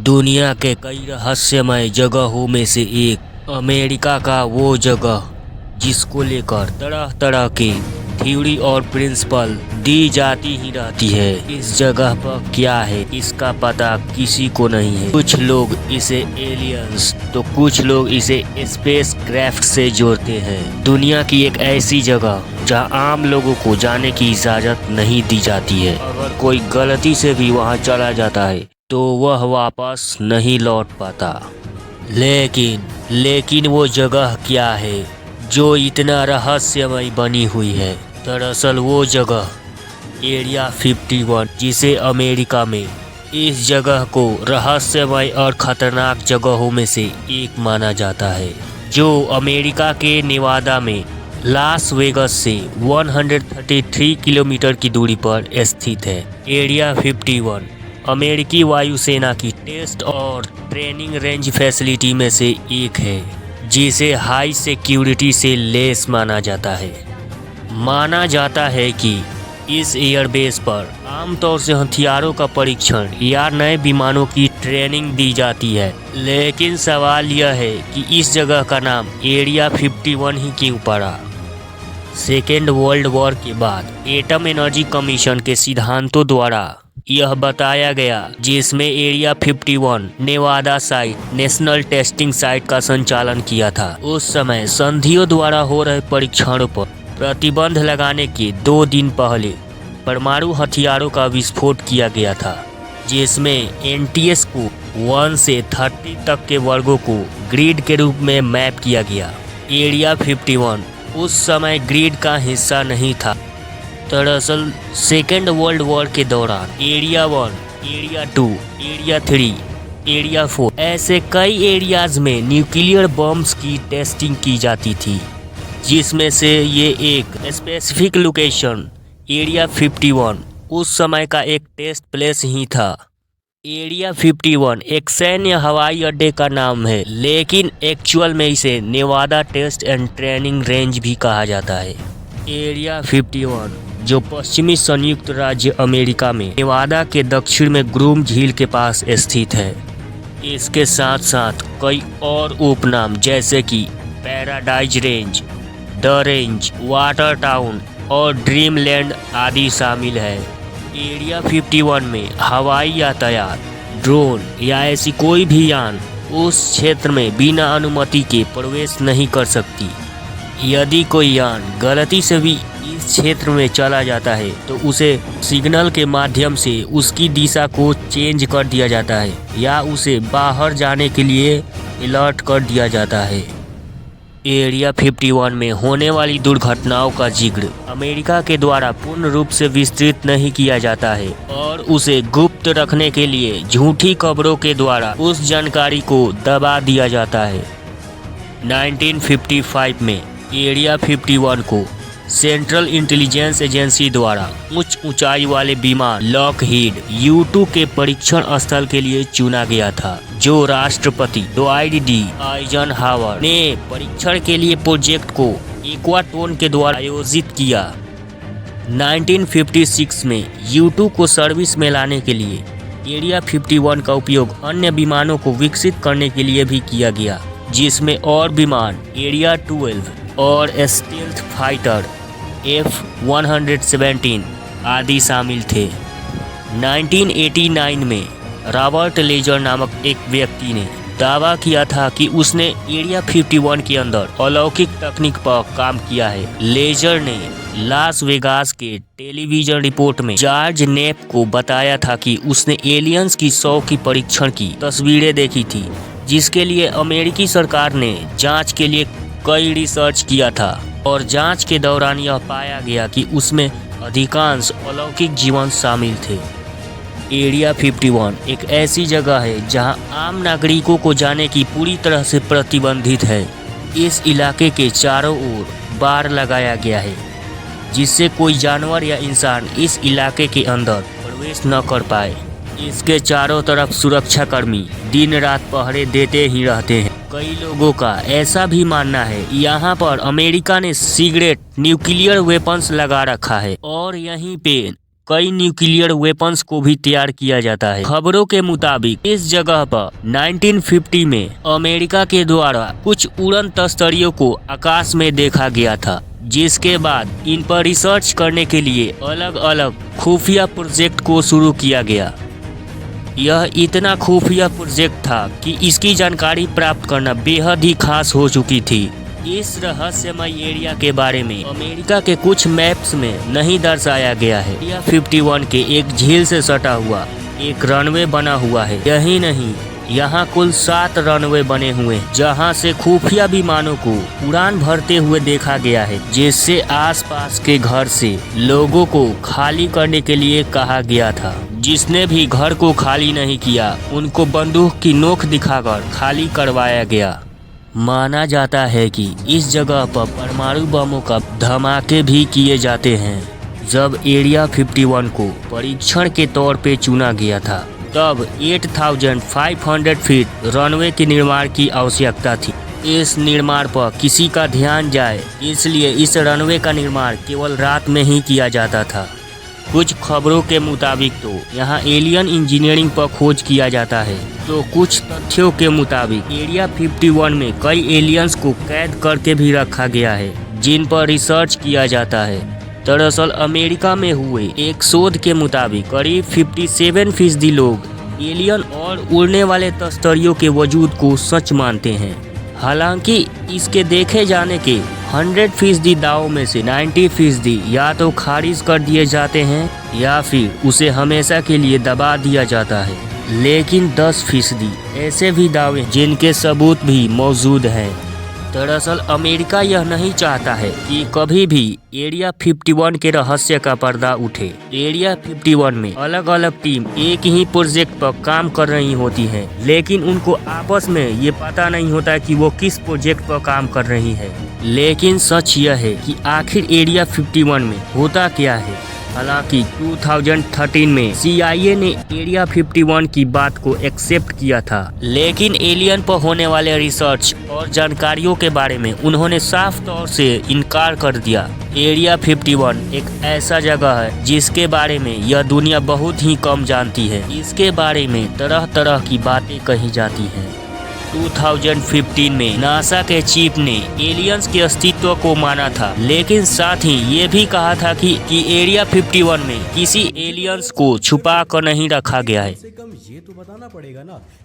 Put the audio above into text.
दुनिया के कई रहस्यमय जगहों में से एक अमेरिका का वो जगह जिसको लेकर तरह तरह के थ्योरी और प्रिंसिपल दी जाती ही रहती है। इस जगह पर क्या है इसका पता किसी को नहीं है। कुछ लोग इसे एलियंस तो कुछ लोग इसे स्पेस क्राफ्ट से जोड़ते हैं। दुनिया की एक ऐसी जगह जहां आम लोगों को जाने की इजाजत नहीं दी जाती है। अगर कोई गलती से भी वहां चला जाता है तो वह वापस नहीं लौट पाता। लेकिन वो जगह क्या है जो इतना रहस्यमय बनी हुई है? दरअसल वो जगह एरिया 51, जिसे अमेरिका में इस जगह को रहस्यमय और खतरनाक जगहों में से एक माना जाता है, जो अमेरिका के नेवादा में लास वेगस से 133 किलोमीटर की दूरी पर स्थित है। एरिया 51 अमेरिकी वायुसेना की टेस्ट और ट्रेनिंग रेंज फैसिलिटी में से एक है, जिसे हाई सिक्योरिटी से लेस माना जाता है। माना जाता है कि इस एयरबेस पर आमतौर से हथियारों का परीक्षण या नए विमानों की ट्रेनिंग दी जाती है। लेकिन सवाल यह है कि इस जगह का नाम एरिया 51 ही क्यों पड़ा? सेकेंड वर्ल्ड वॉर के बाद एटम एनर्जी कमीशन के सिद्धांतों द्वारा यह बताया गया, जिसमें area 51 Nevada site national testing site का संचालन किया था। उस समय संधियों द्वारा हो रहे परीक्षणों पर प्रतिबंध लगाने के 2 दिन पहले परमाणु हथियारों का विस्फोट किया गया था, जिसमें एनटीएस को 1 से 30 तक के वर्गों को ग्रिड के रूप में मैप किया गया। एरिया 51 उस समय ग्रिड का हिस्सा नहीं था। दरअसल सेकेंड वर्ल्ड वॉर के दौरान एरिया 1, एरिया 2, एरिया 3, एरिया 4 ऐसे कई एरियाज में न्यूक्लियर बम्स की टेस्टिंग की जाती थी, जिसमें से ये एक स्पेसिफिक लोकेशन एरिया 51 उस समय का एक टेस्ट प्लेस ही था। एरिया 51 एक सैन्य हवाई अड्डे का नाम है, लेकिन एक्चुअल में इसे Nevada test and training range भी कहा जाता है। एरिया 51 जो पश्चिमी संयुक्त राज्य अमेरिका में नेवादा के दक्षिण में ग्रूम झील के पास स्थित है। इसके साथ साथ कई और उपनाम जैसे कि paradise range, the range, water town और ड्रीमलैंड आदि शामिल है। एरिया 51 में हवाई यातायात, ड्रोन या ऐसी कोई भी यान उस क्षेत्र में बिना अनुमति के प्रवेश नहीं कर सकती। यदि कोई यान गलती से भी इस क्षेत्र में चला जाता है तो उसे सिग्नल के माध्यम से उसकी दिशा को चेंज कर दिया जाता है या उसे बाहर जाने के लिए अलर्ट कर दिया जाता है। एरिया 51 में होने वाली दुर्घटनाओं का जिक्र अमेरिका के द्वारा पूर्ण रूप से विस्तृत नहीं किया जाता है और उसे गुप्त रखने के लिए झूठी खबरों के द्वारा उस जानकारी को दबा दिया जाता है। 1955 में एरिया 51 को सेंट्रल इंटेलिजेंस एजेंसी द्वारा उच्च ऊंचाई वाले विमान लॉकहीड U-2 के परीक्षण स्थल के लिए चुना गया था, जो राष्ट्रपति ड्वाइट डी आइजनहावर ने परीक्षण के लिए प्रोजेक्ट को इक्वाटोन के द्वारा आयोजित किया। 1956 में U-2 को सर्विस में लाने के लिए एरिया 51 का उपयोग अन्य विमानों को विकसित करने के लिए भी किया गया, जिसमें और विमान एरिया 12 और स्टेल्थ फाइटर F-117 आदि शामिल थे। 1989 में रॉबर्ट लेजर नामक एक व्यक्ति ने दावा किया था कि उसने एरिया 51 के अंदर अलौकिक तकनीक पर काम किया है। लेजर ने लास वेगास के टेलीविजन रिपोर्ट में जॉर्ज नेप को बताया था कि उसने एलियंस की 100 की परीक्षण की तस्वीरें देखी थी, जिसके लिए अमेरिकी सरकार ने जांच के लिए कई रिसर्च किया था और जांच के दौरान यह पाया गया कि उसमें अधिकांश अलौकिक जीवन शामिल थे। एरिया 51 एक ऐसी जगह है जहां आम नागरिकों को जाने की पूरी तरह से प्रतिबंधित है। इस इलाके के चारों ओर बाड़ लगाया गया है, जिससे कोई जानवर या इंसान इस इलाके के अंदर प्रवेश न कर पाए। इसके चारों तरफ सुरक्षाकर्मी दिन रात पहरे देते ही रहते हैं। कई लोगों का ऐसा भी मानना है यहाँ पर अमेरिका ने सिगरेट न्यूक्लियर वेपन्स लगा रखा है और यहीं पे कई न्यूक्लियर वेपन्स को भी तैयार किया जाता है। खबरों के मुताबिक इस जगह पर 1950 में अमेरिका के द्वारा कुछ उड़न तस्तरियों को आकाश में देखा गया था, जिसके बाद इन पर रिसर्च करने के लिए अलग अलग खुफिया प्रोजेक्ट को शुरू किया गया। यह इतना खुफिया प्रोजेक्ट था कि इसकी जानकारी प्राप्त करना बेहद ही खास हो चुकी थी। इस रहस्यमय एरिया के बारे में अमेरिका के कुछ मैप्स में नहीं दर्शाया गया है। एरिया 51 के एक झील से सटा हुआ एक रनवे बना हुआ है। यही नहीं, यहाँ कुल 7 रनवे बने हुए हैं, जहाँ से खुफिया विमानों को उड़ान भरते हुए देखा गया है, जिससे आसपास के घर से लोगों को खाली करने के लिए कहा गया था। जिसने भी घर को खाली नहीं किया, उनको बंदूक की नोक दिखाकर खाली करवाया गया। माना जाता है कि इस जगह पर परमाणु बमों का धमाके भी किए जाते हैं। जब एरिया 51 को परीक्षण के तौर पे चुना गया था, तब 8500 फीट रनवे के निर्माण की आवश्यकता थी। इस निर्माण पर किसी का ध्यान जाए, इसलिए इस रनवे का निर्माण केवल रात में ही किया जाता था। कुछ खबरों के मुताबिक तो यहाँ एलियन इंजीनियरिंग पर खोज किया जाता है, तो कुछ तथ्यों के मुताबिक एरिया 51 में कई एलियंस को कैद करके भी रखा गया है, जिन पर रिसर्च किया जाता है। दरअसल अमेरिका में हुए एक शोध के मुताबिक करीब 57% लोग एलियन और उड़ने वाले तस्तरियों के वजूद को सच मानते हैं। हालांकि इसके देखे जाने के 100% दावों में से 90% या तो खारिज कर दिए जाते हैं या फिर उसे हमेशा के लिए दबा दिया जाता है। लेकिन 10% ऐसे भी दावे जिनके सबूत भी मौजूद हैं। दरअसल अमेरिका यह नहीं चाहता है कि कभी भी एरिया 51 के रहस्य का पर्दा उठे। एरिया 51 में अलग अलग टीम एक ही प्रोजेक्ट पर काम कर रही होती हैं, लेकिन उनको आपस में ये पता नहीं होता कि वो किस प्रोजेक्ट पर काम कर रही है। लेकिन सच यह है कि आखिर एरिया 51 में होता क्या है। हालांकि 2013 में CIA ने एरिया 51 की बात को एक्सेप्ट किया था, लेकिन एलियन पर होने वाले रिसर्च और जानकारियों के बारे में उन्होंने साफ तौर से इनकार कर दिया। एरिया 51 एक ऐसा जगह है जिसके बारे में यह दुनिया बहुत ही कम जानती है। इसके बारे में तरह तरह की बातें कही जाती हैं। 2015 में नासा के चीफ ने एलियंस के अस्तित्व को माना था, लेकिन साथ ही ये भी कहा था कि एरिया 51 में किसी एलियंस को छुपा कर नहीं रखा गया है। कम ये तो बताना पड़ेगा ना।